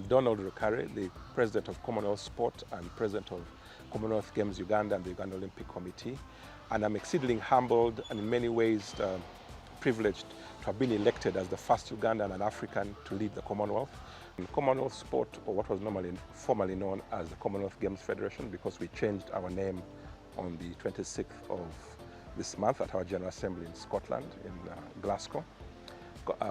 Donald Rukare, the President of Commonwealth Sport and President of Commonwealth Games Uganda and the Uganda Olympic Committee. And I'm exceedingly humbled and in many ways privileged to have been elected as the first Ugandan and African to lead the Commonwealth. In Commonwealth Sport, or what was formerly known as the Commonwealth Games Federation, because we changed our name on the 26th of this month at our General Assembly in Scotland, in Glasgow.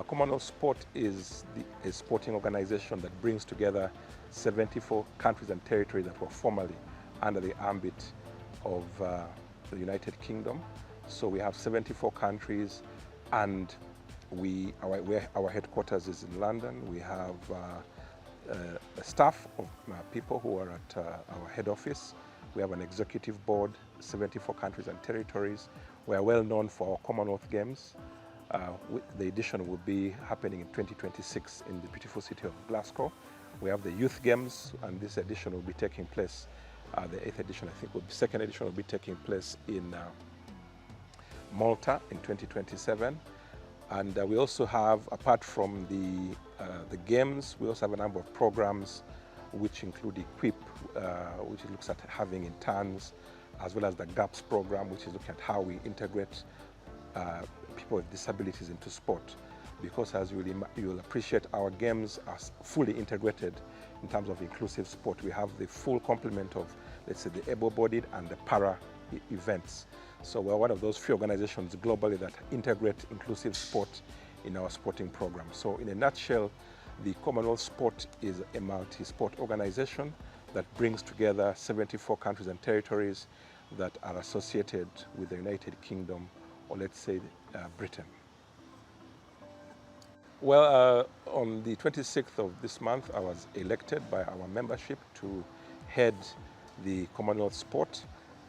Commonwealth Sport is a sporting organization that brings together 74 countries and territories that were formerly under the ambit of the United Kingdom. So we have 74 countries, and our headquarters is in London. We have a staff of people who are at our head office. We have an executive board, 74 countries and territories. We are well known for our Commonwealth Games. The edition will be happening in 2026 in the beautiful city of Glasgow. We have the Youth Games, and this edition will be taking place, the 8th edition, I think, second edition will be taking place in Malta in 2027. And we also have, apart from the games, we also have a number of programs which include EQUIP, which looks at having interns, as well as the GAPS program, which is looking at how we integrate people with disabilities into sport. Because as you'll appreciate, our games are fully integrated in terms of inclusive sport. We have the full complement of, let's say, the able-bodied and the para events. So we're one of those few organizations globally that integrate inclusive sport in our sporting program. So in a nutshell, the Commonwealth Sport is a multi-sport organization that brings together 74 countries and territories that are associated with the United Kingdom, or let's say Britain. Well, on the 26th of this month, I was elected by our membership to head the Commonwealth Sport.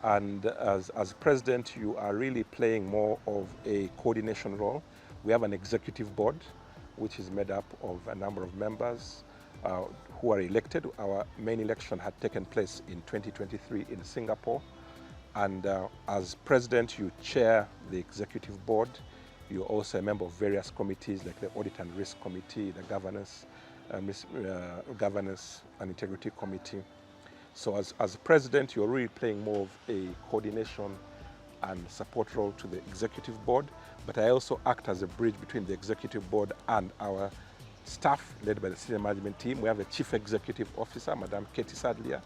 And as president, you are really playing more of a coordination role. We have an executive board, which is made up of a number of members who are elected. Our main election had taken place in 2023 in Singapore. And as president, you chair the executive board. You're also a member of various committees like the Audit and Risk Committee, the Governance and Integrity Committee. So as president, you're really playing more of a coordination and support role to the executive board. But I also act as a bridge between the executive board and our staff led by the senior management team. We have a chief executive officer, Madam Katie Sadlier,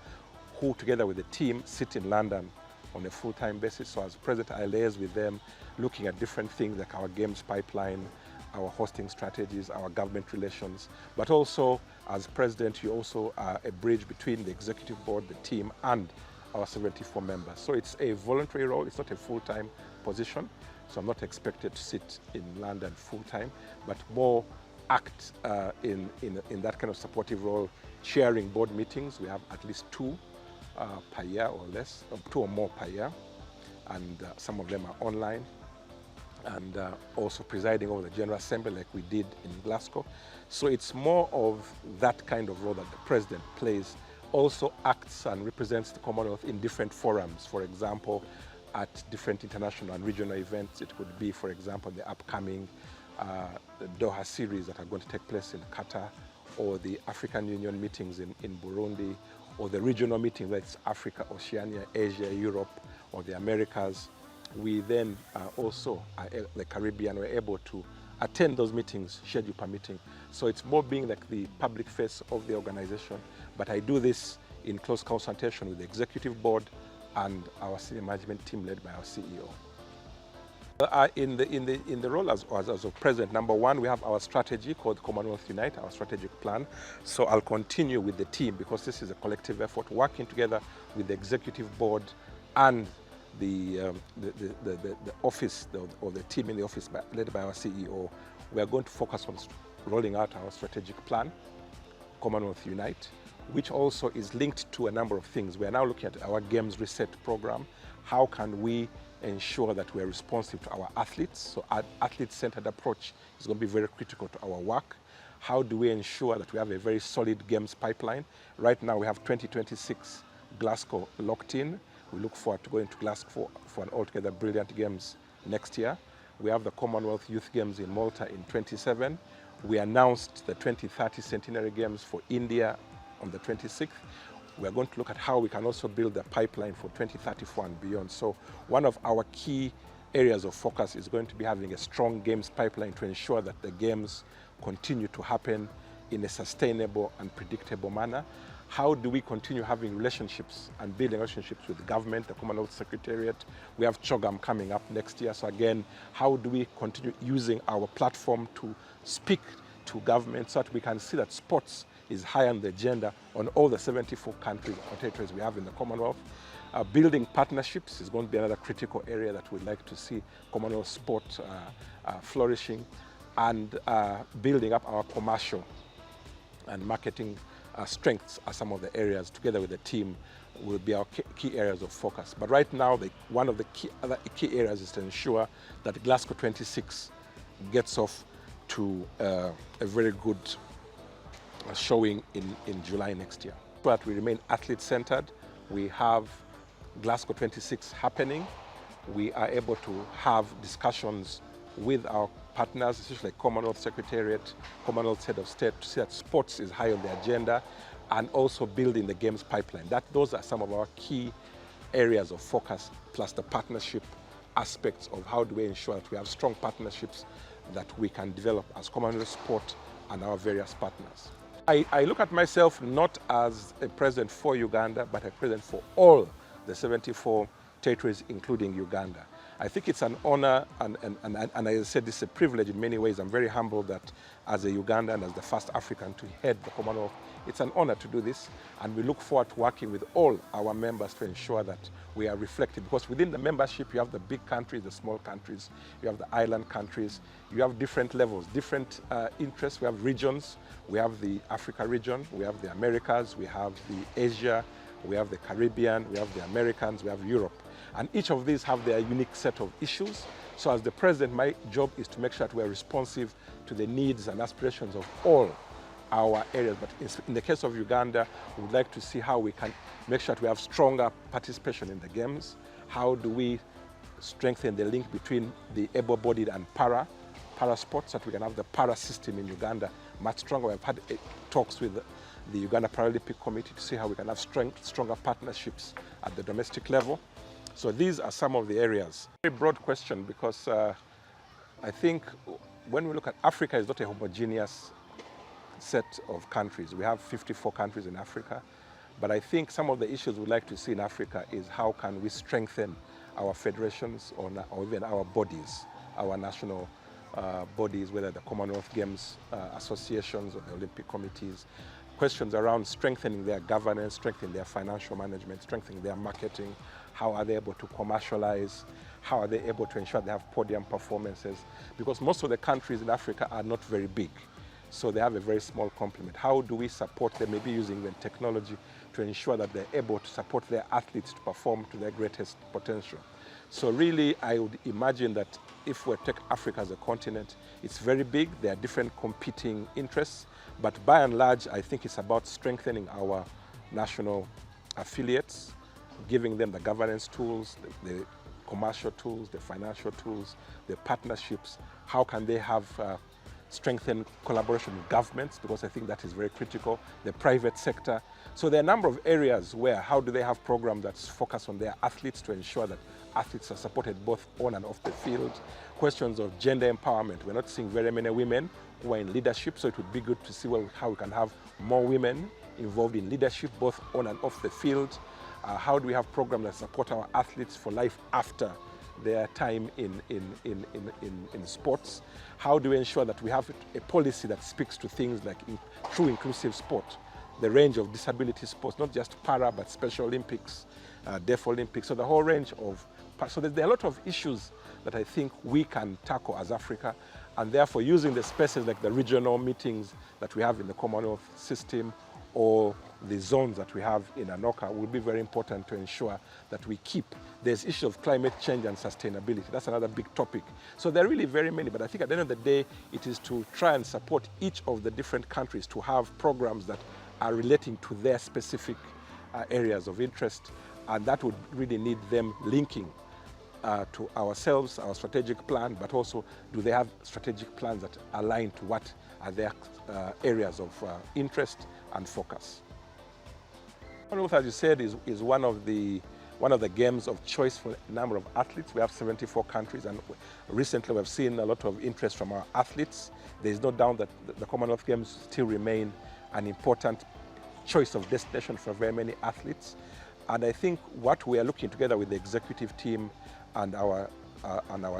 who together with the team sit in London on a full-time basis. So as president, I liaise with them, looking at different things like our games pipeline, our hosting strategies, our government relations. But also, as president, you also are a bridge between the executive board, the team, and our 74 members. So it's a voluntary role, it's not a full-time position. So I'm not expected to sit in London full-time, but more act in that kind of supportive role, chairing board meetings. We have at least two per year or less, or two or more per year, and some of them are online, and also presiding over the General Assembly like we did in Glasgow. So it's more of that kind of role that the president plays, also acts and represents the Commonwealth in different forums. For example, at different international and regional events. It could be, for example, the upcoming the Doha series that are going to take place in Qatar, or the African Union meetings in Burundi, or the regional meeting, whether it's Africa, Oceania, Asia, Europe, or the Americas. We then also, the Caribbean, were able to attend those meetings, schedule permitting. So it's more being like the public face of the organization, but I do this in close consultation with the executive board and our senior management team led by our CEO. In the role as president, number one, we have our strategy called Commonwealth Unite, our strategic plan. So I'll continue with the team because this is a collective effort, working together with the executive board and the office, or the team in the office led by our CEO. We are going to focus on rolling out our strategic plan, Commonwealth Unite, which also is linked to a number of things. We are now looking at our Games Reset program. How can we ensure that we are responsive to our athletes? So our athlete-centered approach is going to be very critical to our work. How do we ensure that we have a very solid games pipeline? Right now we have 2026 Glasgow locked in. We look forward to going to Glasgow for an altogether brilliant games next year. We have the Commonwealth Youth Games in Malta in 27. We announced the 2030 Centenary Games for India on the 26th. We are going to look at how we can also build a pipeline for 2034 and beyond. So one of our key areas of focus is going to be having a strong games pipeline to ensure that the games continue to happen in a sustainable and predictable manner. How do we continue having relationships and building relationships with the government, the Commonwealth Secretariat? We have CHOGM coming up next year. So again, how do we continue using our platform to speak to government so that we can see that sports is high on the agenda on all the 74 countries or territories we have in the Commonwealth. Building partnerships is going to be another critical area that we'd like to see Commonwealth sport flourishing, and building up our commercial and marketing strengths are some of the areas, together with the team, will be our key areas of focus. But right now, one of the other key areas is to ensure that Glasgow 26 gets off to a very good showing in July next year. So that we remain athlete-centered. We have Glasgow 26 happening. We are able to have discussions with our partners, especially like Commonwealth Secretariat, Commonwealth Head of State, to see that sports is high on the agenda, and also building the games pipeline. Those are some of our key areas of focus, plus the partnership aspects of how do we ensure that we have strong partnerships that we can develop as Commonwealth Sport and our various partners. I look at myself not as a president for Uganda, but a president for all the 74 territories, including Uganda. I think it's an honor, and as I said, this is a privilege in many ways. I'm very humbled that as a Ugandan, as the first African to head the Commonwealth, it's an honor to do this, and we look forward to working with all our members to ensure that we are reflected, because within the membership you have the big countries, the small countries, you have the island countries, you have different levels, different interests. We have regions, we have the Africa region, we have the Americas, we have the Asia, we have the Caribbean, we have the Americans, we have Europe. And each of these have their unique set of issues. So as the president, my job is to make sure that we are responsive to the needs and aspirations of all our areas. But in the case of Uganda, we would like to see how we can make sure that we have stronger participation in the games. How do we strengthen the link between the able-bodied and para sports, so that we can have the para system in Uganda much stronger. We've had talks with the Uganda Paralympic Committee to see how we can have stronger partnerships at the domestic level. So these are some of the areas. Very broad question, because I think when we look at Africa, it's not a homogeneous set of countries. We have 54 countries in Africa, but I think some of the issues we'd like to see in Africa is how can we strengthen our federations or even our bodies, our national bodies, whether the Commonwealth Games associations or the Olympic committees. Questions around strengthening their governance, strengthening their financial management, strengthening their marketing. How are they able to commercialize? How are they able to ensure they have podium performances? Because most of the countries in Africa are not very big, so they have a very small complement. How do we support them, maybe using the technology to ensure that they're able to support their athletes to perform to their greatest potential? So really, I would imagine that if we take Africa as a continent, it's very big. There are different competing interests, but by and large, I think it's about strengthening our national affiliates, giving them the governance tools, the commercial tools, the financial tools, the partnerships. How can they have strengthened collaboration with governments, because I think that is very critical, the private sector. So there are a number of areas where how do they have programs that focus on their athletes to ensure that athletes are supported both on and off the field. Questions of gender empowerment. We're not seeing very many women who are in leadership, so it would be good to see how we can have more women involved in leadership, both on and off the field. How do we have programs that support our athletes for life after their time in sports? How do we ensure that we have a policy that speaks to things like true inclusive sport, the range of disability sports, not just para, but Special Olympics, Deaf Olympics, so the whole range of, so there are a lot of issues that I think we can tackle as Africa, and therefore using the spaces like the regional meetings that we have in the Commonwealth system or the zones that we have in Anoka will be very important to ensure that we keep. There's issue of climate change and sustainability. That's another big topic. So there are really very many, but I think at the end of the day, it is to try and support each of the different countries to have programs that are relating to their specific areas of interest, and that would really need them linking to ourselves, our strategic plan, but also do they have strategic plans that align to what are their areas of interest and focus. Commonwealth, as you said, is one of the games of choice for a number of athletes. We have 74 countries, and recently we've seen a lot of interest from our athletes. There is no doubt that the Commonwealth Games still remain an important choice of destination for very many athletes. And I think what we are looking together with the executive team and our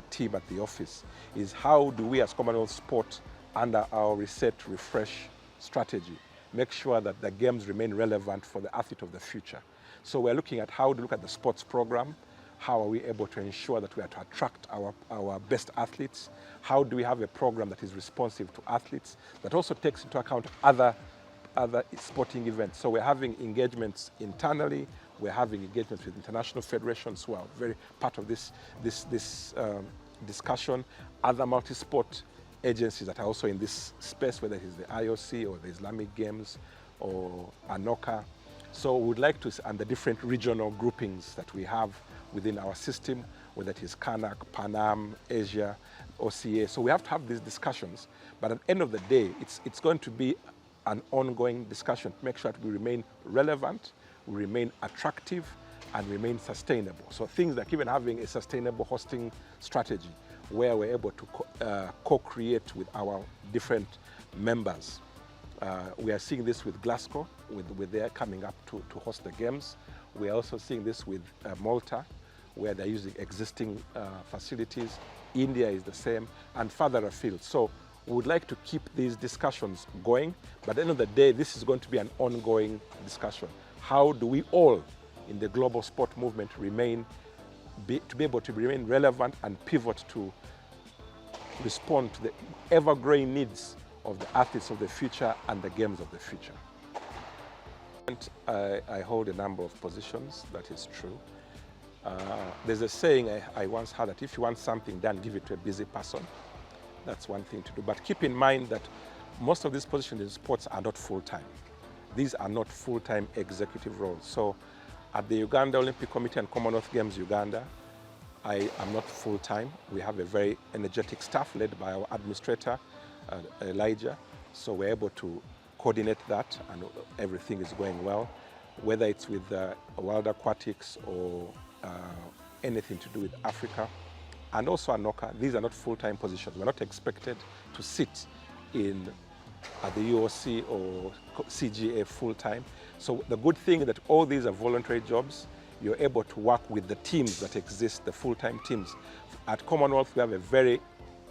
team at the office is how do we as Commonwealth Sport, under our reset, refresh strategy, make sure that the games remain relevant for the athlete of the future. So we're looking at how to look at the sports program. How are we able to ensure that we are to attract our best athletes? How do we have a program that is responsive to athletes, that also takes into account other sporting events? So we're having engagements internally. We're having engagements with international federations who are very part of this discussion. Other multi-sport agencies that are also in this space, whether it is the IOC or the Islamic Games or Anoka. So we would like to, and the different regional groupings that we have within our system, whether it is CANAC, PANAM, Asia, OCA. So we have to have these discussions. But at the end of the day, it's going to be an ongoing discussion to make sure that we remain relevant, we remain attractive, and remain sustainable. So things like even having a sustainable hosting strategy where we're able to co-create with our different members. We are seeing this with Glasgow, with their coming up to host the games. We are also seeing this with Malta, where they're using existing facilities. India is the same, and further afield. So we would like to keep these discussions going, but at the end of the day, this is going to be an ongoing discussion. How do we all in the global sport movement be able to remain relevant and pivot to respond to the ever-growing needs of the athletes of the future and the games of the future? I hold a number of positions, that is true. There's a saying I once heard that if you want something done, give it to a busy person. That's one thing to do. But keep in mind that most of these positions in sports are not full-time. These are not full-time executive roles. So at the Uganda Olympic Committee and Commonwealth Games Uganda, I am not full-time. We have a very energetic staff led by our administrator, Elijah. So we're able to coordinate that, and everything is going well. Whether it's with World Aquatics or anything to do with Africa, and also Anoka, these are not full-time positions. We're not expected to sit at the UOC or CGA full-time. So the good thing is that all these are voluntary jobs. You're able to work with the teams that exist, the full-time teams. At Commonwealth, we have a very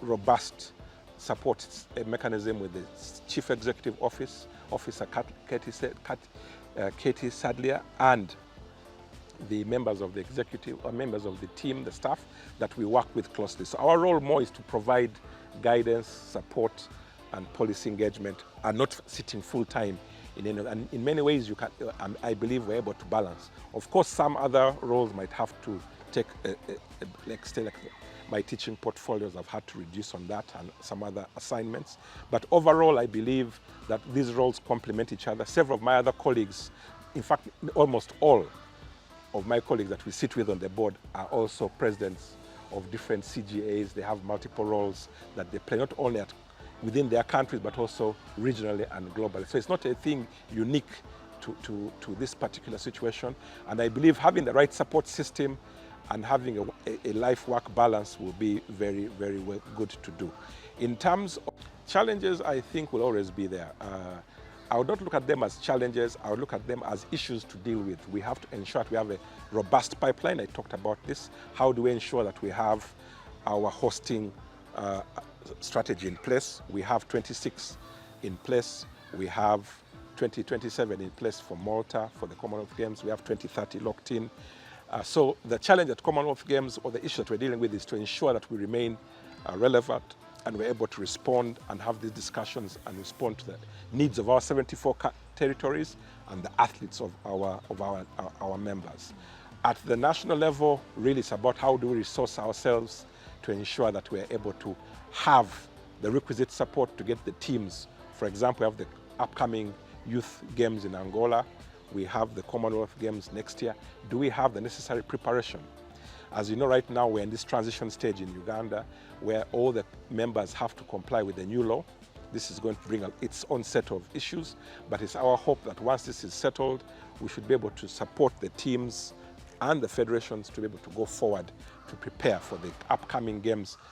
robust support mechanism with the Chief Executive Officer Katie Sadlier, and the members of the executive or members of the team, the staff that we work with closely. So our role more is to provide guidance, support, and policy engagement, and not sitting full-time in any. And in many ways, I believe we're able to balance. Of course, some other roles might have to take, like my teaching portfolios, I've had to reduce on that, and some other assignments. But overall, I believe that these roles complement each other. Several of my other colleagues, in fact, almost all of my colleagues that we sit with on the board are also presidents of different CGAs. They have multiple roles that they play, not only within their countries, but also regionally and globally. So it's not a thing unique to this particular situation. And I believe having the right support system and having a life-work balance will be very, very good to do. In terms of challenges, I think will always be there. I would not look at them as challenges, I would look at them as issues to deal with. We have to ensure that we have a robust pipeline. I talked about this. How do we ensure that we have our hosting strategy in place? We have 26 in place. We have 2027 in place for Malta, for the Commonwealth Games. We have 2030 locked in. So the challenge at Commonwealth Games, or the issue that we're dealing with, is to ensure that we remain relevant and we're able to respond and have these discussions and respond to the needs of our 74 territories and the athletes of our members. At the national level, really it's about how do we resource ourselves to ensure that we're able to have the requisite support to get the teams. For example, we have the upcoming Youth Games in Angola. We have the Commonwealth Games next year. Do we have the necessary preparation? As you know, right now we're in this transition stage in Uganda where all the members have to comply with the new law. This is going to bring its own set of issues, but it's our hope that once this is settled, we should be able to support the teams and the federations to be able to go forward to prepare for the upcoming games